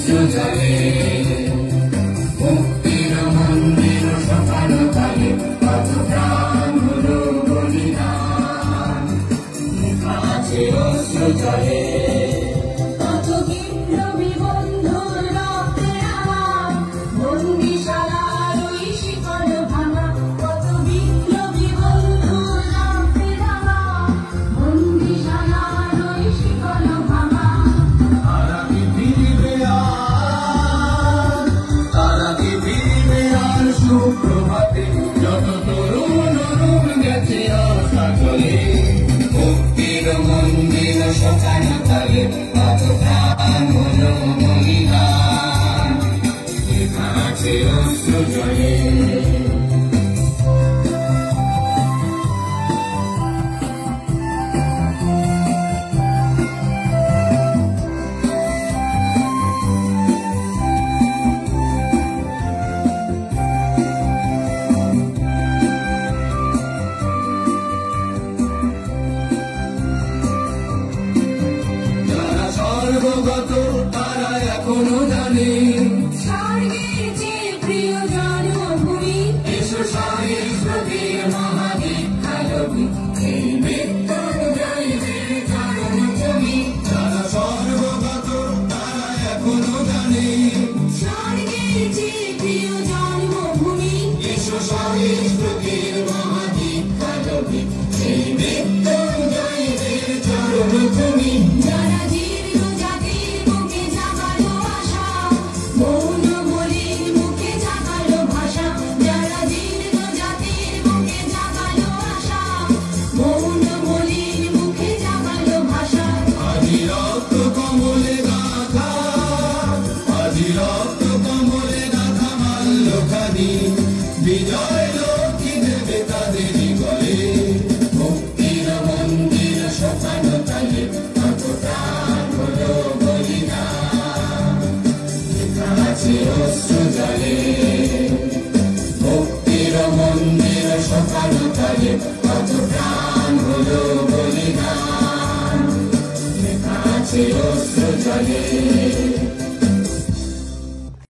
জলে মুক্তির মন্দির সকাল কালে কত প্রাণ হলো বলিদান লেখা আছে অশ্রু জলে কত বিপ্লবী বন্ধুর রক্তে আমার বন্দিশালার ওই শিকল ভাঙা কত বিপ্লবী বন্ধুর রক্তে আমার বন্দিশালার ওই শিকল ভাঙা তারা কি ফিরবে আর সুপ্রভাতে যত তরুণ গেছে আশা চলে মুক্তির মন্দির সকাল কালে কত প্রাণ হলো বলিদান লেখা আছে অশ্রু জলে সর্বগত তারা এখনো জানে